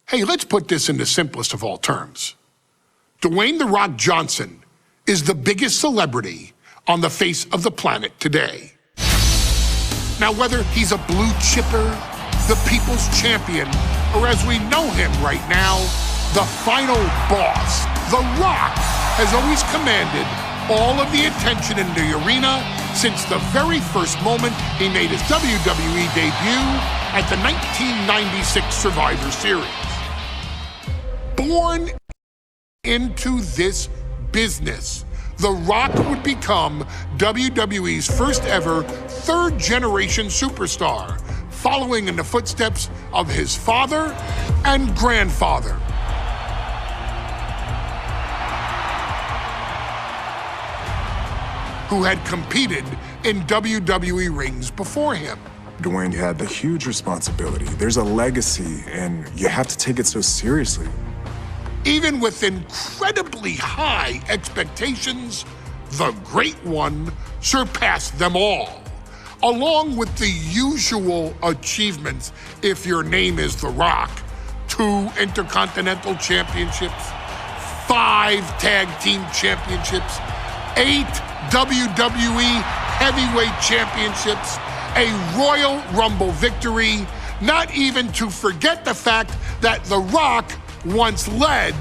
Hey, let's put this in the simplest of all terms. Dwayne "The Rock" Johnson is the biggest celebrity on the face of the planet today. Now, whether he's a blue chipper, the people's champion, or as we know him right now, the final boss, The Rock has always commanded all of the attention in the arena since the very first moment he made his WWE debut at the 1996 Survivor Series. Born into this business, The Rock would become WWE's first ever third-generation superstar, following in the footsteps of his father and grandfather. Who had competed in WWE rings before him. Dwayne, you had the huge responsibility. There's a legacy, and you have to take it so seriously. Even with incredibly high expectations, the Great One surpassed them all, along with the usual achievements if your name is The Rock: 2 Intercontinental Championships, 5 Tag Team Championships, 8 WWE Heavyweight Championships, a Royal Rumble victory, not even to forget the fact that The Rock once led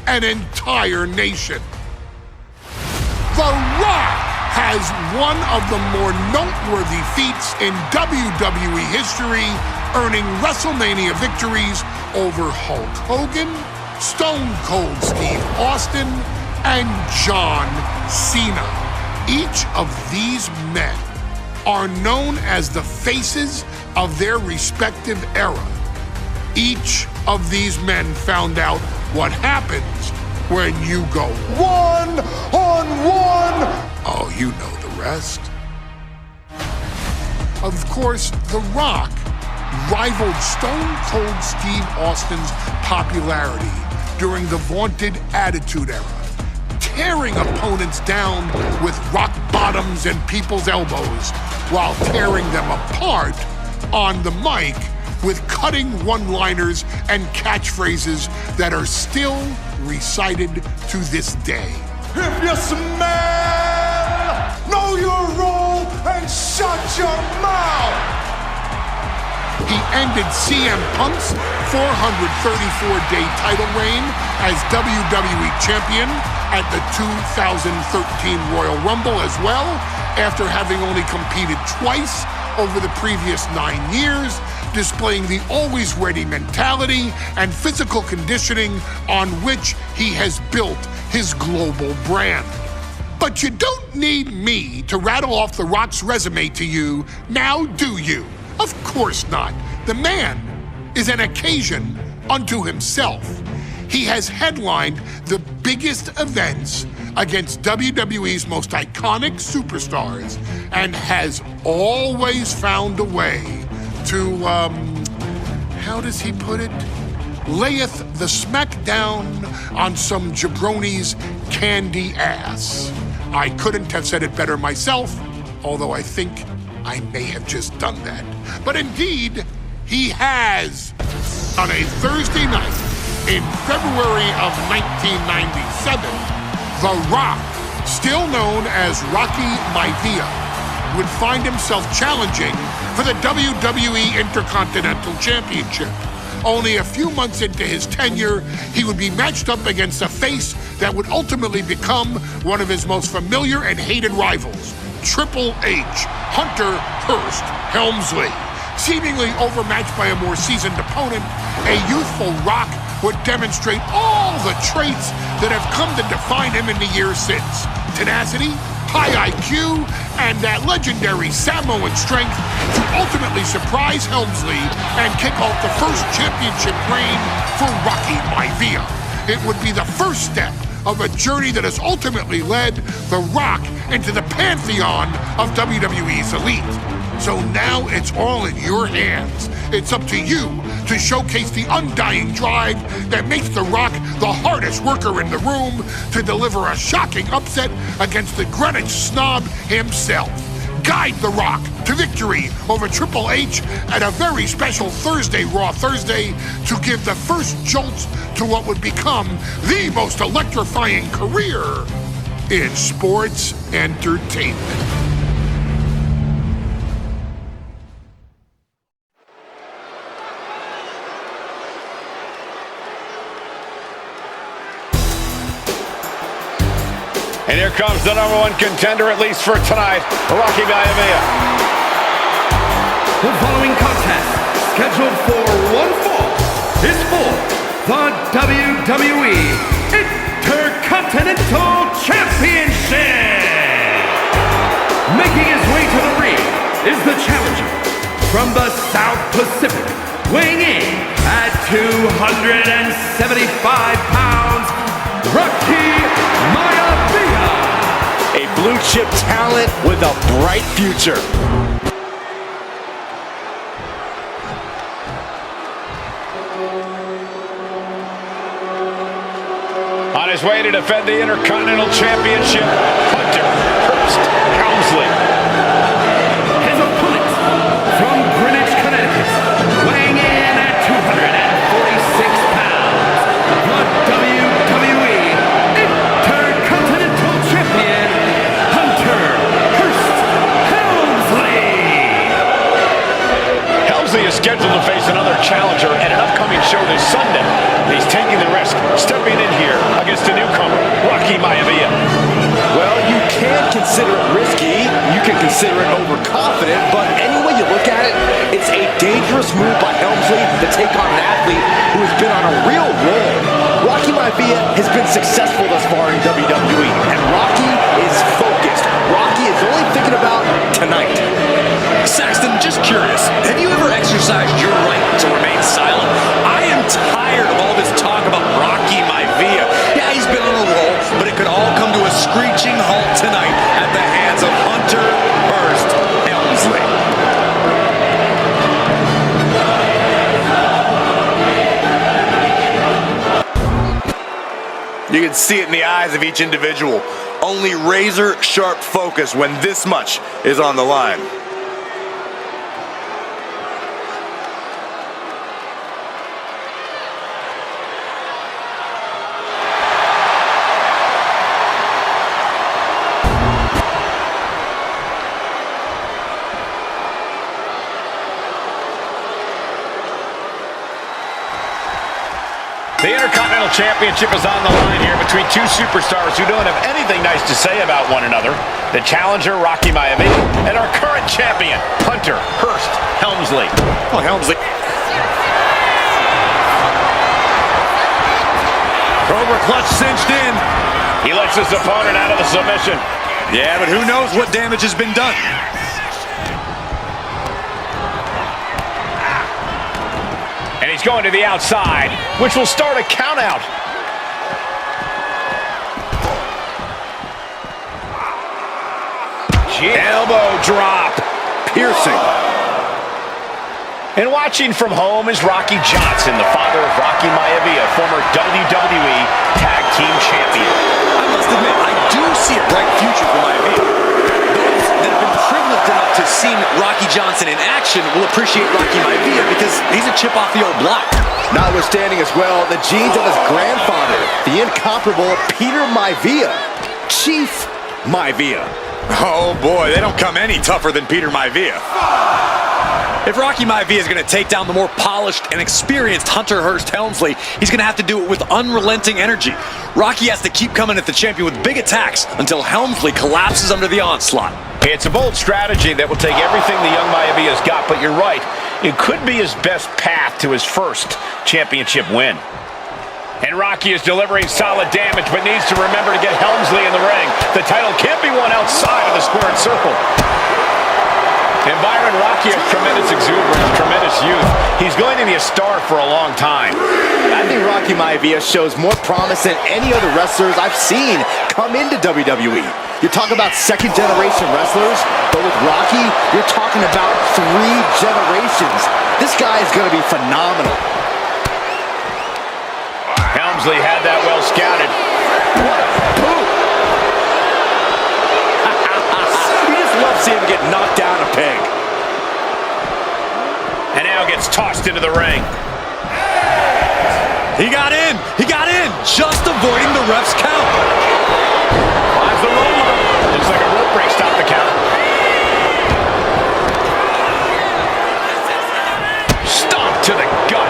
an entire nation. The Rock has one of the more noteworthy feats in WWE history, earning WrestleMania victories over Hulk Hogan, Stone Cold Steve Austin, and John Cena. Each of these men are known as the faces of their respective era. Each of these men found out what happens when you go one-on-one. Oh, you know the rest. Of course, The Rock rivaled Stone Cold Steve Austin's popularity during the vaunted Attitude Era, tearing opponents down with rock bottoms and people's elbows while tearing them apart on the mic with cutting one-liners and catchphrases that are still recited to this day. If you smell, know your role and shut your mouth. He ended CM Punk's 434-day title reign as WWE Champion at the 2013 Royal Rumble as well, after having only competed twice over the previous 9 years, displaying the always-ready mentality and physical conditioning on which he has built his global brand. But you don't need me to rattle off The Rock's resume to you, now do you? Of course not. The man is an occasion unto himself. He has headlined the biggest events against WWE's most iconic superstars and has always found a way to, how does he put it? Layeth the smackdown on some jabroni's candy ass. I couldn't have said it better myself, although I think I may have just done that. But indeed, he has. On a Thursday night in February of 1997, The Rock, still known as Rocky Maivia, would find himself challenging for the WWE Intercontinental Championship. Only a few months into his tenure, he would be matched up against a face that would ultimately become one of his most familiar and hated rivals, Triple H, Hunter Hearst Helmsley. Seemingly overmatched by a more seasoned opponent, a youthful Rock would demonstrate all the traits that have come to define him in the years since: tenacity, high IQ, and that legendary Samoan strength to ultimately surprise Helmsley and kick off the first championship reign for Rocky Maivia. It would be the first step of a journey that has ultimately led The Rock into the pantheon of WWE's elite. So now it's all in your hands. It's up to you to showcase the undying drive that makes The Rock the hardest worker in the room to deliver a shocking upset against the Greenwich snob himself. guide The Rock to victory over Triple H at a very special Thursday, Raw Thursday, to give the first jolts to what would become the most electrifying career in sports entertainment. And here comes the #1 contender, at least for tonight, Rocky Maivia. The following contest, scheduled for one fall, is for the WWE Intercontinental Championship. Making his way to the ring is the challenger from the South Pacific, weighing in at 275 pounds, Rocky Maivia. A blue chip talent with a bright future. On his way to defend the Intercontinental Championship, Hunter Hearst Helmsley. His opponent from Greenwich, Connecticut, weighing in at 246 pounds, the WWE Intercontinental Champion, Hunter Hearst Helmsley. Helmsley is scheduled to face another challenger at an upcoming show this Sunday. He's taking the risk, stepping in here against a newcomer, Rocky Maivia. Well, you can consider it risky, you can consider it overconfident, but any way you look at it, it's a dangerous move by Helmsley to take on an athlete who has been on a real roll. Rocky Maivia has been successful thus far in WWE, and Rocky is focused. Rocky is only thinking about tonight. Saxton, just curious, have you ever exercised your right to remain silent? I am tired of all this talk about Rocky Maivia. Yeah, he's been on a roll, but it could all come to a screeching halt tonight at the hands of Hunter Hearst Helmsley. You can see it in the eyes of each individual. Only razor-sharp focus when this much is on the line. The Intercontinental Championship is on the line here between two superstars who don't have anything nice to say about one another. The challenger, Rocky Maivia, and our current champion, Hunter Hearst Helmsley. Oh, Helmsley. Cobra clutch cinched in. He lets his opponent out of the submission. Yeah, but who knows what damage has been done. And he's going to the outside, which will start a count out. Elbow drop. Piercing. And watching from home is Rocky Johnson, the father of Rocky Maivia, former WWE Tag Team Champion. I must admit, I do see a bright future for Maivia. Those that have been privileged enough to see Rocky Johnson in action will appreciate Rocky Maivia because he's a chip off the old block. Notwithstanding as well the genes of his grandfather, the incomparable Peter Maivia. Chief Maivia. Oh boy, they don't come any tougher than Peter Maivia. If Rocky Maivia is going to take down the more polished and experienced Hunter Hearst Helmsley, he's going to have to do it with unrelenting energy. Rocky has to keep coming at the champion with big attacks until Helmsley collapses under the onslaught. It's a bold strategy that will take everything the young Maivia's got, but you're right. It could be his best path to his first championship win. And Rocky is delivering solid damage, but needs to remember to get Helmsley in the ring. The title can't be won outside of the squared circle. And Byron, Rocky has tremendous exuberance, tremendous youth. He's going to be a star for a long time. I think Rocky Maivia shows more promise than any other wrestlers I've seen come into WWE. You talk about second-generation wrestlers, but with Rocky, you're talking about 3 generations. This guy is going to be phenomenal. Helmsley had that well scouted. What a boot! You just love seeing him get knock down a peg. And now gets tossed into the ring. He got in! He got in! Just avoiding the ref's count. Finds the roll-up. Looks like a rope break stopped the count. Stomp to the gut.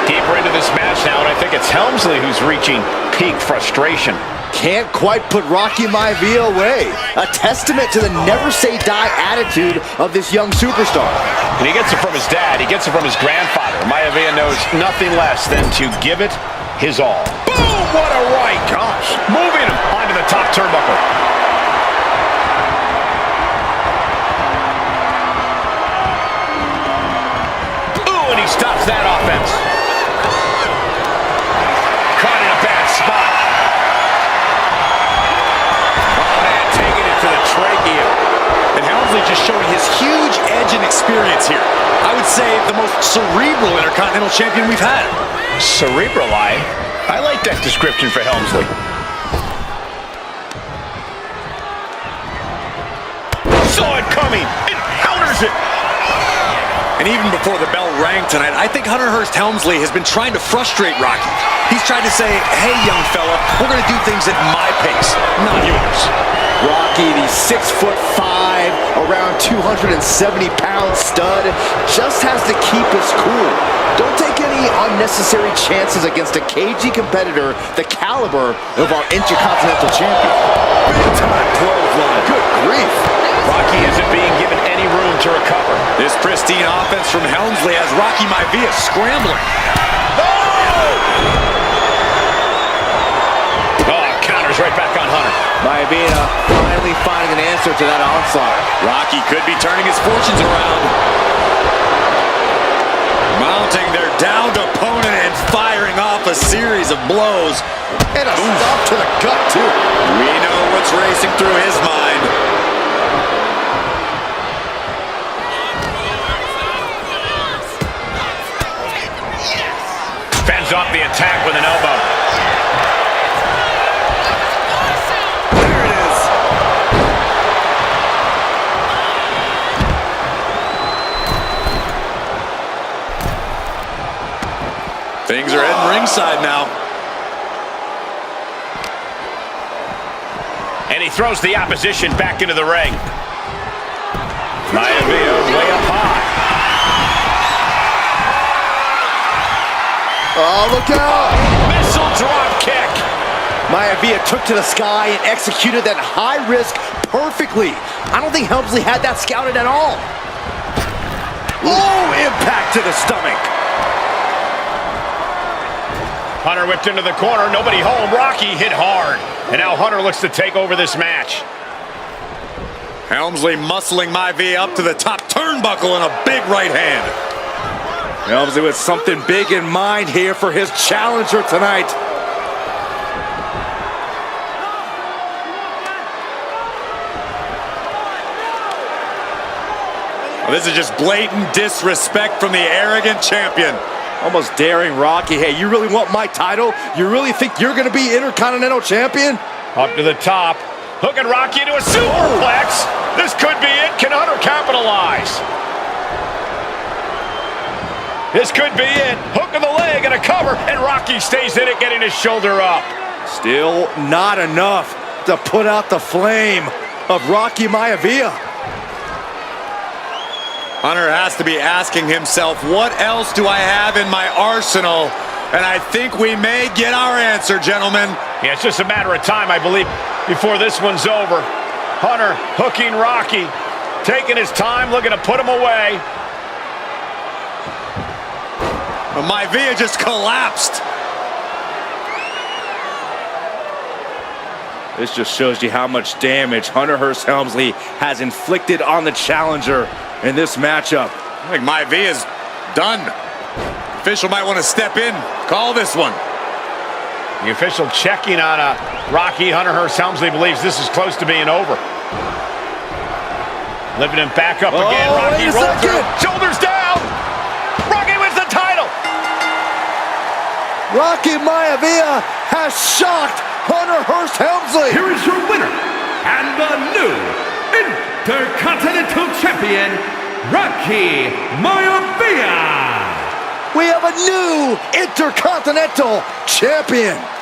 Deeper into this match now, and I think it's Helmsley who's reaching peak frustration. Can't quite put Rocky Maivia away. A testament to the never-say-die attitude of this young superstar. And he gets it from his dad. He gets it from his grandfather. Maivia knows nothing less than to give it his all. Boom! What a right. Gosh. Moving him onto the top turnbuckle. Ooh, and he stops that offense. Caught in a bad spot. Oh, man, taking it to the trachea. And Helmsley just showing his huge edge and experience here. I would say the most cerebral Intercontinental Champion we've had. Cerebral, I like that description for Helmsley. Saw it coming. It counters it. And even before the bell rang tonight, I think Hunter Hearst Helmsley has been trying to frustrate Rocky. He's tried to say, hey, young fella, we're going to do things at my pace, not yours. Rocky, the 6'5", around 270-pound stud, just has to keep his cool. Don't take any unnecessary chances against a cagey competitor the caliber of our Intercontinental Champion. Big-time clothesline. Good grief. Rocky isn't being given any room to recover. This pristine offense from Helmsley has Rocky Maivia scrambling. Oh, counters right back on Hunter. Maivia finally finding an answer to that onslaught. Rocky could be turning his fortunes around. Mounting their downed opponent and firing off a series of blows. And a stomp to the gut, too. We know what's racing through his mind. Fends off the attack with an elbow. There it is. Things are heading ringside now. And he throws the opposition back into the ring. Maivia way up high. Oh, look out! Missile drop kick. Maivia took to the sky and executed that high risk perfectly. I don't think Helmsley had that scouted at all. Oh, impact to the stomach. Hunter whipped into the corner. Nobody home. Rocky hit hard. And now Hunter looks to take over this match. Helmsley muscling Maivia up to the top turnbuckle and a big right hand. Helmsley with something big in mind here for his challenger tonight. Well, this is just blatant disrespect from the arrogant champion. Almost daring Rocky. Hey, you really want my title? You really think you're going to be Intercontinental Champion? Up to the top. Hooking Rocky into a superplex. This could be it. Can Hunter capitalize? This could be it. Hook of the leg and a cover, and Rocky stays in it, getting his shoulder up. Still not enough to put out the flame of Rocky Maivia. Hunter has to be asking himself, what else do I have in my arsenal? And I think we may get our answer, gentlemen. Yeah, it's just a matter of time, I believe, before this one's over. Hunter hooking Rocky, taking his time, looking to put him away. But Maivia just collapsed. This just shows you how much damage Hunter Hearst Helmsley has inflicted on the challenger in this matchup. I think Maivia's done. Official might want to step in, call this one. The official checking on Rocky. Hunter Hearst Helmsley believes this is close to being over. Lifting him back up again. Rocky rolls through. Shoulders down. Rocky wins the title. Rocky Maivia has shocked Hunter Hearst Helmsley. Here is your winner, and the new Intercontinental Champion, Rocky Maivia. We have a new Intercontinental Champion.